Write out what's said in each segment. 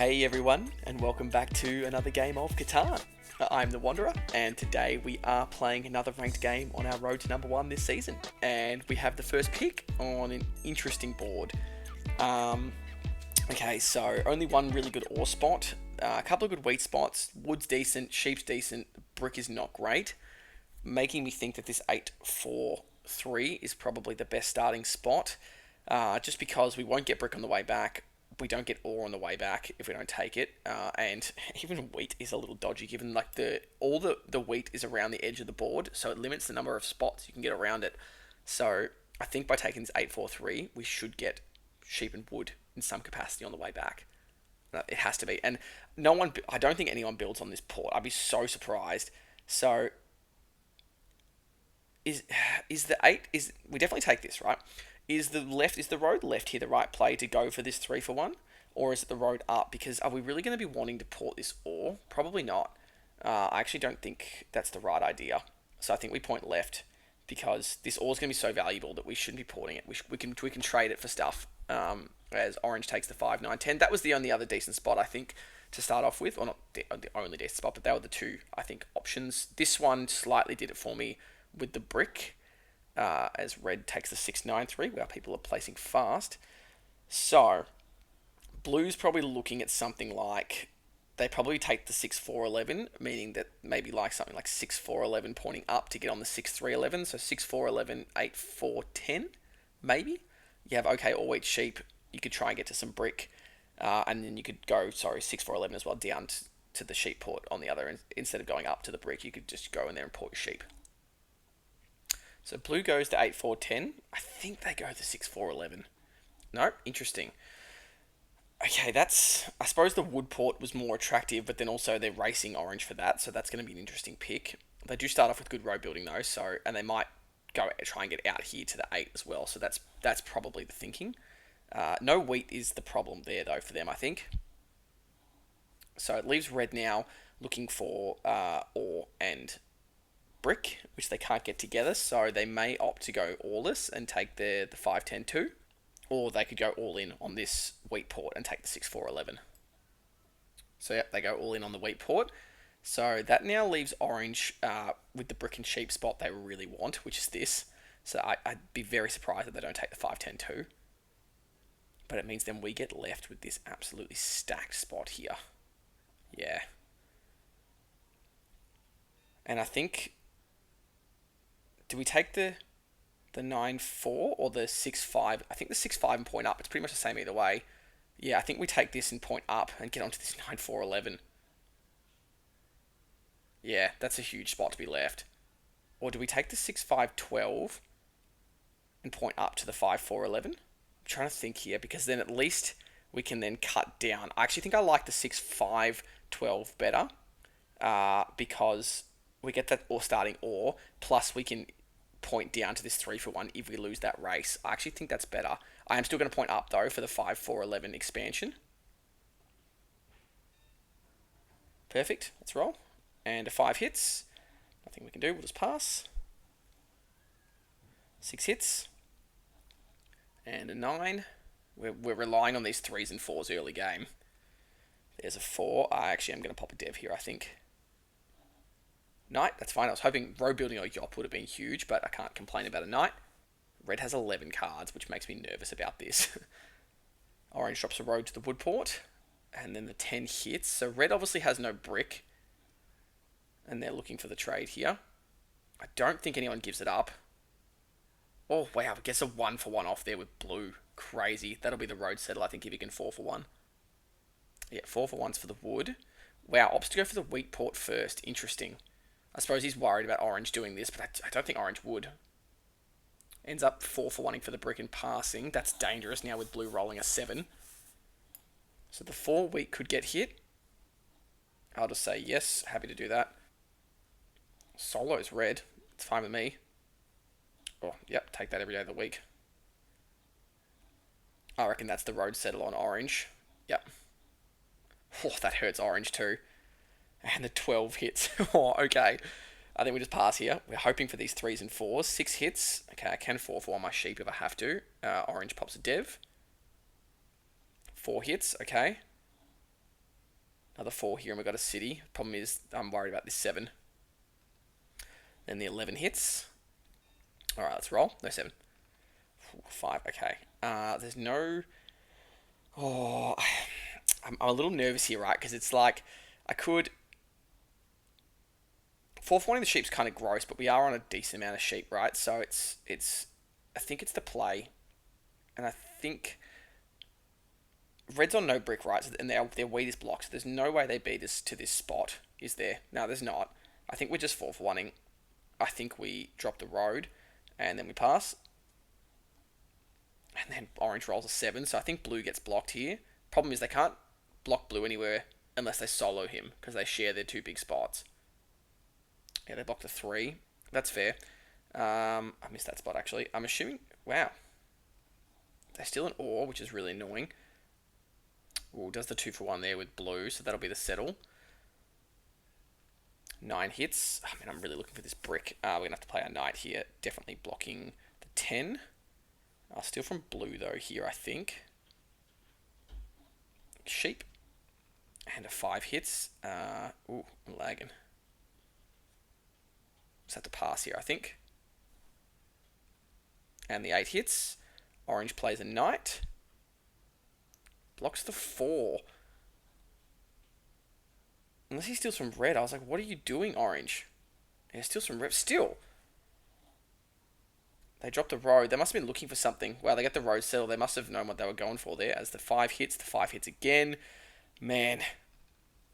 Hey everyone, and welcome back to another game of Catan. I'm the Wanderer, and today we are playing another ranked game on our road to number one this season. And we have the first pick on an interesting board. Okay, so only one really good ore spot, a couple of good wheat spots, wood's decent, sheep's decent, brick is not great, making me think that this 8-4-3 is probably the best starting spot, just because we won't get brick on the way back. We don't get ore on the way back if we don't take it, and even wheat is a little dodgy given like all the wheat is around the edge of the board, so it limits the number of spots you can get around it. So I think by taking this 8-4-3, we should get sheep and wood in some capacity on the way back. It has to be, and I don't think anyone builds on this port. I'd be so surprised. So is the 8 is we definitely take this, right? Is the road left here the right play to go for this 3-for-1? Or is it the road up? Because are we really going to be wanting to port this ore? Probably not. I actually don't think that's the right idea. So I think we point left, because this ore is going to be so valuable that we shouldn't be porting it. We can trade it for stuff, as orange takes the 5, 9, 10. That was the only other decent spot, I think, to start off with. Or not the only decent spot, but they were the two, I think, options. This one slightly did it for me with the brick. As red takes the 6-9-3, where people are placing fast. So, blue's probably looking at something like, they probably take the 6-4-11, meaning that maybe like something like 6-4-11 pointing up to get on the 6-3-11, so 6-4-11, 8-4-10, maybe? You have okay all wheat sheep, you could try and get to some brick, and then you could go, 6-4-11 as well, down to the sheep port on the other end. Instead of going up to the brick, you could just go in there and port your sheep. So blue goes to 8-4-10. I think they go to 6-4-11. No, interesting. Okay, I suppose the wood port was more attractive, but then also they're racing orange for that, so that's going to be an interesting pick. They do start off with good road building though, and they might try and get out here to the 8 as well, so that's probably the thinking. No wheat is the problem there though for them, I think. So it leaves red now looking for ore and brick, which they can't get together, so they may opt to go oreless and take the 5-10-2, or they could go all in on this wheat port and take the 6-4-11. So yep, they go all in on the wheat port. So that now leaves orange with the brick and sheep spot they really want, which is this. So I'd be very surprised if they don't take the 5-10-2. But it means then we get left with this absolutely stacked spot here. Yeah. And I think, do we take the 9-4 or the 6-5? I think the 6-5 and point up. It's pretty much the same either way. Yeah, I think we take this and point up and get onto this 9-4-11. Yeah, that's a huge spot to be left. Or do we take the 6-5-12 and point up to the 5-4-11? I'm trying to think here, because then at least we can then cut down. I actually think I like the 6-5-12 better, because we get that starting ore, plus we can point down to this 3-for-1 if we lose that race. I actually think that's better. I am still going to point up though for the 5-4-11 expansion. Perfect, let's roll. And a 5 hits. Nothing we can do, we'll just pass. 6 hits. And a 9. We're relying on these 3s and 4s early game. There's a 4. Actually, I'm going to pop a dev here, I think. Knight, that's fine. I was hoping road building or yop would have been huge, but I can't complain about a knight. Red has 11 cards, which makes me nervous about this. Orange drops a road to the wood port, and then the 10 hits. So red obviously has no brick, and they're looking for the trade here. I don't think anyone gives it up. Oh, wow, I guess a 1-for-1 off there with blue. Crazy. That'll be the road settle, I think, if he can 4-for-1. Yeah, 4-for-1's for the wood. Wow, opts to go for the wheat port first. Interesting. I suppose he's worried about orange doing this, but I don't think orange would. Ends up 4-for-1ing for the brick and passing. That's dangerous now with blue rolling a 7. So the 4 wheat could get hit. I'll just say yes, happy to do that. Solo's red. It's fine with me. Oh, yep, take that every day of the week. I reckon that's the road settle on orange. Yep. Oh, that hurts orange too. And the 12 hits. Oh, okay. I think we just pass here. We're hoping for these 3s and 4s. 6 hits. Okay, I can 4-for-1 my sheep if I have to. Orange pops a dev. 4 hits, okay. Another 4 here, and we've got a city. Problem is, I'm worried about this 7. Then the 11 hits. Alright, let's roll. No 7. 5, okay. There's no... Oh, I'm a little nervous here, right? Because it's like, I could... 4 for 1 the sheep's kind of gross, but we are on a decent amount of sheep, right? So it's... I think it's the play. And I think... Red's on no brick, right? And their wheat is blocked. So there's no way they beat us to this spot, is there? No, there's not. I think we're just 4 for 1ing. I think we drop the road, and then we pass. And then orange rolls a 7, so I think blue gets blocked here. Problem is they can't block blue anywhere unless they solo him, because they share their 2 big spots. Yeah, they blocked a 3. That's fair. I missed that spot, actually. I'm assuming... Wow. They're still an ore, which is really annoying. Ooh, does the 2 for 1 there with blue, so that'll be the settle. 9 hits. I mean, I'm really looking for this brick. We're going to have to play our knight here. Definitely blocking the 10. I'll steal from blue, though, here, I think. Sheep. And a 5 hits. Ooh, I'm lagging. Just have to pass here, I think. And the 8 hits. Orange plays a knight. Blocks the 4. Unless he steals from red. I was like, what are you doing, orange? Yeah, steals from red. Still. They dropped the road. They must have been looking for something. Wow, they got the road settled. They must have known what they were going for there. As the 5 hits, the 5 hits again. Man.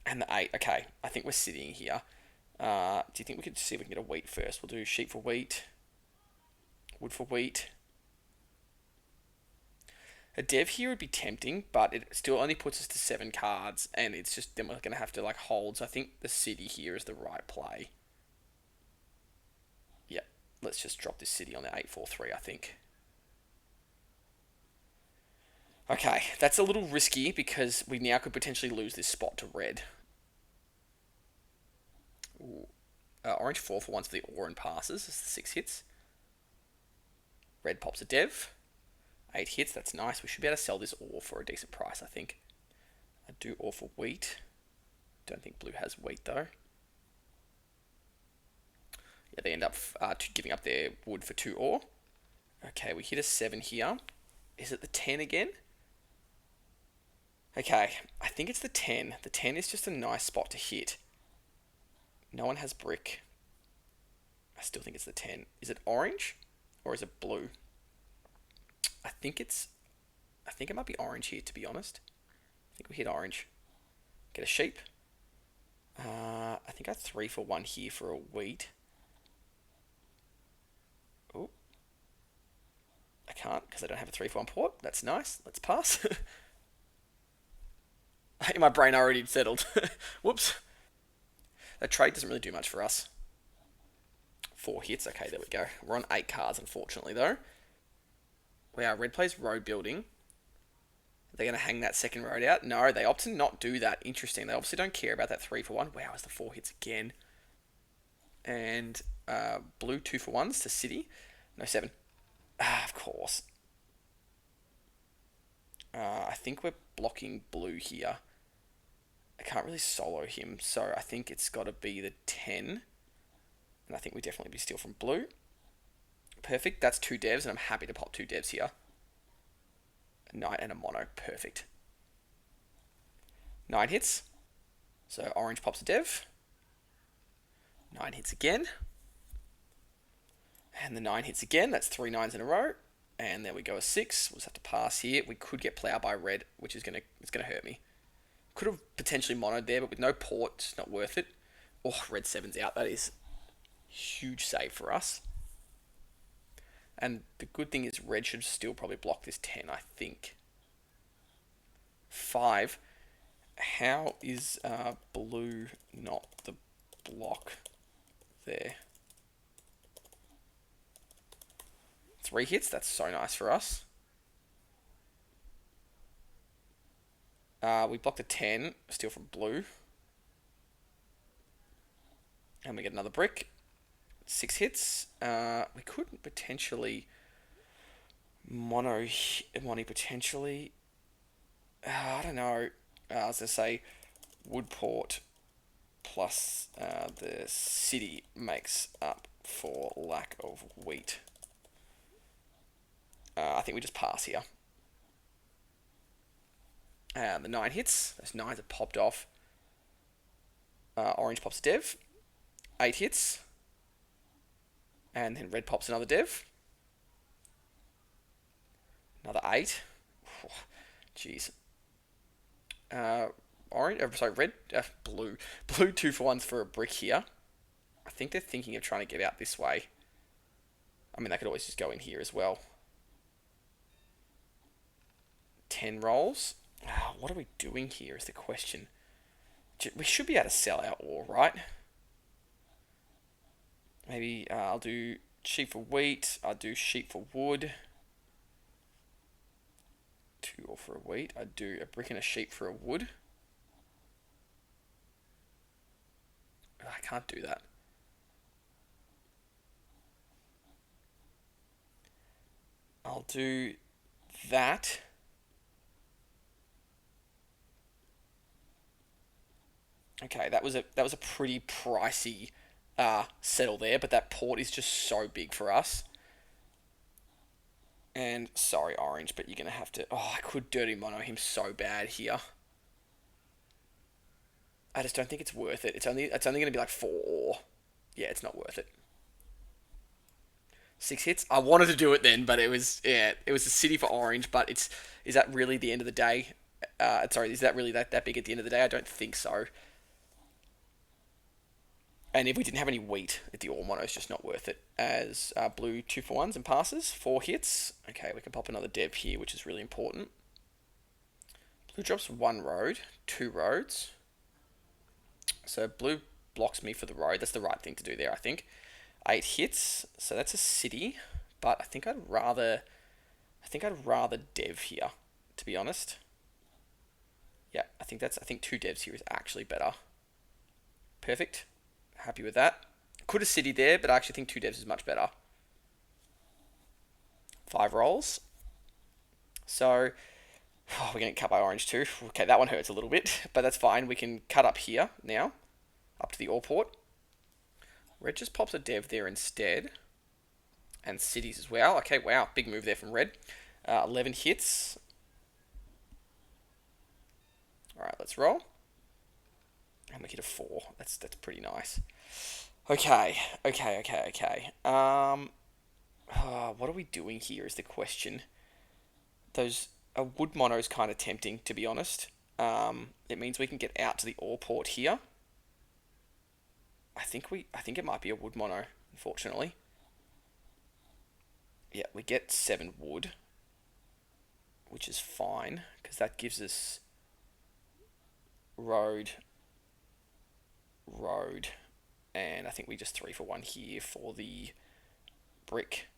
And the 8. Okay, I think we're sitting here. Do you think we could see if we can get a wheat first? We'll do sheep for wheat. Wood for wheat. A dev here would be tempting, but it still only puts us to 7 cards, and it's just, then we're going to have to like hold. So I think the city here is the right play. Yeah, let's just drop this city on the 8-4-3, I think. Okay, that's a little risky because we now could potentially lose this spot to red. Ooh. Orange 4 for 1 for the ore and passes. That's the 6 hits. Red pops a dev. 8 hits, that's nice. We should be able to sell this ore for a decent price, I think. I do ore for wheat. Don't think blue has wheat, though. Yeah, they end up giving up their wood for 2 ore. Okay, we hit a 7 here. Is it the 10 again? Okay, I think it's the 10. The 10 is just a nice spot to hit. No one has brick. I still think it's the 10. Is it orange? Or is it blue? I think it might be orange here, to be honest. I think we hit orange. Get a sheep. I think I 3 for 1 here for a wheat. Oh. I can't because I don't have a 3 for 1 port. That's nice. Let's pass. In my brain, I already settled. Whoops. That trade doesn't really do much for us. 4 hits. Okay, there we go. We're on 8 cards, unfortunately, though. Wow, red plays road building. Are they going to hang that second road out? No, they opt to not do that. Interesting. They obviously don't care about that 3 for 1. Wow, it's the 4 hits again. And blue 2 for 1s to city. No, 7. Of course. I think we're blocking blue here. I can't really solo him, so I think it's got to be the 10. And I think we definitely be steal from blue. Perfect. That's 2 devs, and I'm happy to pop 2 devs here. A knight and a mono. Perfect. 9 hits. So orange pops a dev. 9 hits again. And the 9 hits again. That's 3 9s in a row. And there we go, a 6. We'll just have to pass here. We could get ploughed by red, which is gonna hurt me. Could have potentially monoed there, but with no port, it's not worth it. Oh, red 7's out. That is huge save for us. And the good thing is red should still probably block this 10, I think. 5. How is blue not the block there? 3 hits, that's so nice for us. We blocked a 10, steal from blue. And we get another brick. 6 hits. We could potentially mono potentially. I don't know. I was going to say Woodport plus the city makes up for lack of wheat. I think we just pass here. The 9 hits. Those 9s have popped off. Orange pops a dev. 8 hits. And then red pops another dev. Another 8. Jeez. Red, blue. Blue 2-for-1s for a brick here. I think they're thinking of trying to get out this way. I mean, they could always just go in here as well. 10 rolls. What are we doing here is the question. We should be able to sell our ore, right? Maybe I'll do sheep for wheat. I'll do sheep for wood. 2 ore for a wheat. I'd do a brick and a sheep for a wood. I can't do that. I'll do that. Okay, that was a pretty pricey settle there, but that port is just so big for us. And sorry, Orange, but you're gonna have to. Oh, I could dirty mono him so bad here. I just don't think it's worth it. It's only gonna be like 4 ore. Yeah, it's not worth it. 6 hits. I wanted to do it then, but it was a city for Orange. But is that really the end of the day? Sorry, is that really that big at the end of the day? I don't think so. And if we didn't have any wheat at the ore mono, it's just not worth it. As blue 2-for-1s and passes, 4 hits. Okay, we can pop another dev here, which is really important. Blue drops 1 road, 2 roads. So blue blocks me for the road. That's the right thing to do there, I think. 8 hits, so that's a city. But I think I'd rather dev here, to be honest. Yeah, I think 2 devs here is actually better. Perfect. Happy with that. Could have city there, but I actually think 2 devs is much better. 5 rolls. So, we're getting cut by Orange too. Okay, that one hurts a little bit, but that's fine. We can cut up here now, up to the ore port. Red just pops a dev there instead. And cities as well. Okay, wow, big move there from Red. 11 hits. Alright, let's roll. And we hit a 4. That's pretty nice. Okay. What are we doing here is the question. A wood mono is kind of tempting, to be honest. It means we can get out to the ore port here. I think it might be a wood mono, unfortunately. Yeah, we get 7 wood, which is fine, because that gives us road, and I think we just 3-for-1 here for the brick.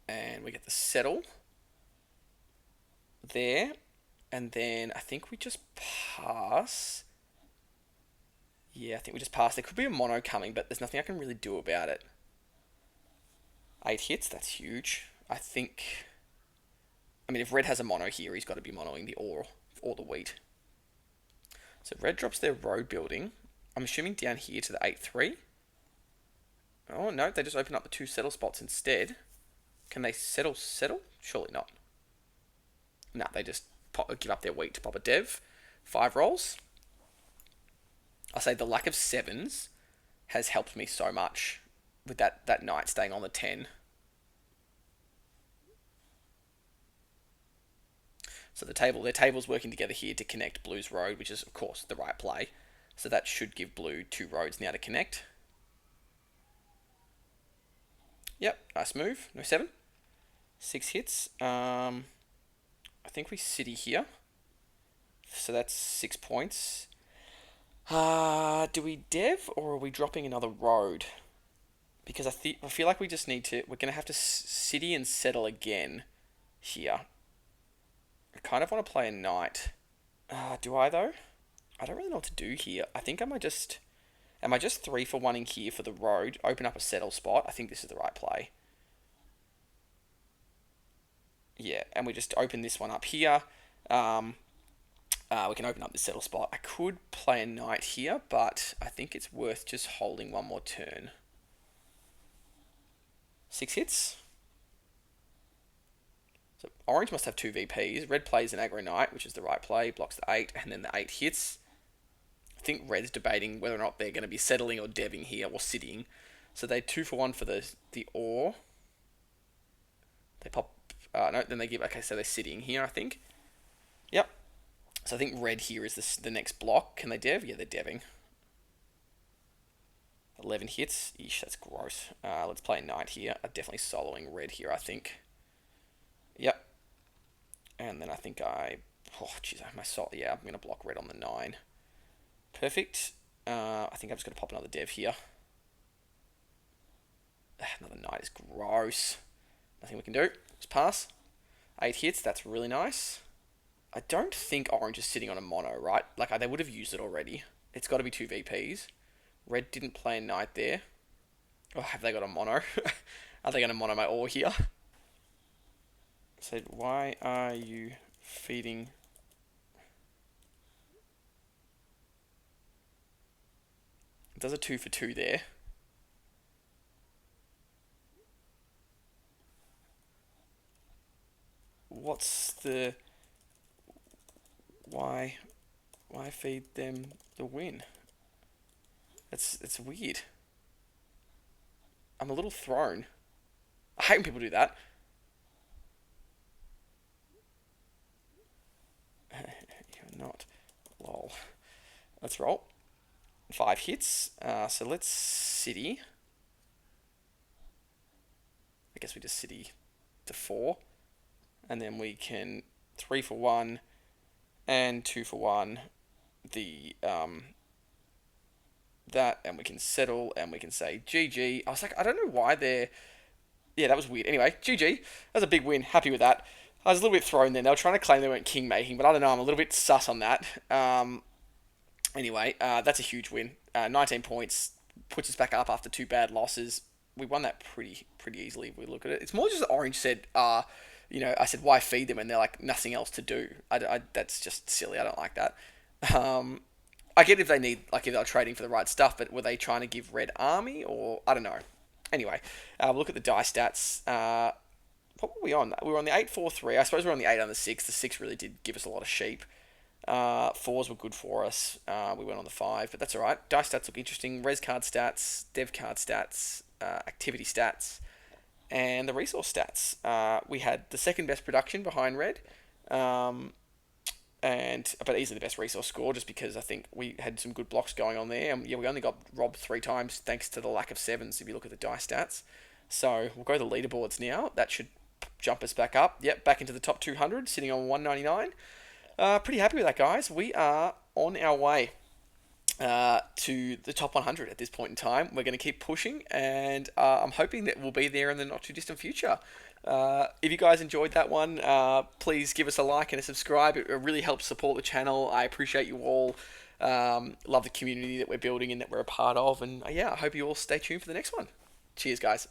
And we get the settle there, and then I think we just pass. Yeah, I think we just pass. There could be a mono coming, but there's nothing I can really do about it. 8 hits, that's huge. I mean, if Red has a mono here, he's got to be monoing the ore or the wheat. So Red drops their road building. I'm assuming down here to the 8-3. Oh, no, they just open up the 2 settle spots instead. Can they settle? Surely not. No, they just give up their wheat to pop a dev. 5 rolls. I'll say the lack of 7s has helped me so much with that knight staying on the 10. So their table's working together here to connect Blue's road, which is, of course, the right play. So that should give Blue 2 roads now to connect. Yep, nice move. No 7. 6 hits. I think we city here. So that's 6 points. Do we dev or are we dropping another road? Because I feel like we just need to. We're going to have to city and settle again here. I kind of want to play a knight. Do I though? I don't really know what to do here. I think am I just 3-for-1ing here for the road? Open up a settle spot. I think this is the right play. Yeah, and we just open this one up here. We can open up this settle spot. I could play a knight here, but I think it's worth just holding one more turn. 6 hits. So orange must have 2 VPs. Red plays an aggro knight, which is the right play, blocks the 8, and then the 8 hits. I think red's debating whether or not they're going to be settling or deving here, or sitting. So they 2 for 1 for the ore. They pop... no, then they give... Okay, so they're sitting here, I think. Yep. So I think red here is the next block. Can they dev? Yeah, they're deving. 11 hits. Eesh, that's gross. Let's play a knight here. I'm definitely soloing red here, I think. Yep. And then I think I... Oh, jeez, my soul. Yeah, I'm going to block red on the 9. Perfect. I think I'm just going to pop another dev here. Another knight is gross. Nothing we can do. Just pass. 8 hits. That's really nice. I don't think orange is sitting on a mono, right? Like, they would have used it already. It's got to be 2 VPs. Red didn't play a knight there. Oh, have they got a mono? Are they going to mono my ore here? Said, why are you feeding... It does a 2 for 2 there. What's the... Why feed them the win? It's weird. I'm a little thrown. I hate when people do that. You're not. Lol. Let's roll. 5 hits. So let's city. I guess we just city to 4. And then we can 3 for 1 and 2 for 1. That, and we can settle, and we can say GG. I was like, I don't know why they're... Yeah, that was weird. Anyway, GG. That was a big win. Happy with that. I was a little bit thrown then. They were trying to claim they weren't king making, but I don't know. I'm a little bit sus on that. Anyway, that's a huge win. 19 points. Puts us back up after 2 bad losses. We won that pretty easily if we look at it. It's more just Orange said, I said, why feed them? And they're like, nothing else to do. That's just silly. I don't like that. I get if they need, like, if they're trading for the right stuff, but were they trying to give red army, or I don't know. Anyway, we'll look at the die stats. What were we on? We were on the 8-4-3. I suppose we were on the 8 on the 6. The 6 really did give us a lot of sheep. 4s were good for us. We went on the 5, but that's all right. Die stats look interesting. Res card stats, dev card stats, activity stats, and the resource stats. We had the second best production behind red. But easily the best resource score, just because I think we had some good blocks going on there. Yeah, we only got robbed 3 times thanks to the lack of 7s if you look at the die stats. So we'll go to the leaderboards now. That should jump us back up. Yep, back into the top 200, sitting on 199. Pretty happy with that, guys. We are on our way to the top 100 at this point in time. We're going to keep pushing, and I'm hoping that we'll be there in the not too distant future. If you guys enjoyed that one, please give us a like and a subscribe. It really helps support the channel. I appreciate you all. Love the community that we're building and that we're a part of. And yeah, I hope you all stay tuned for the next one. Cheers, guys.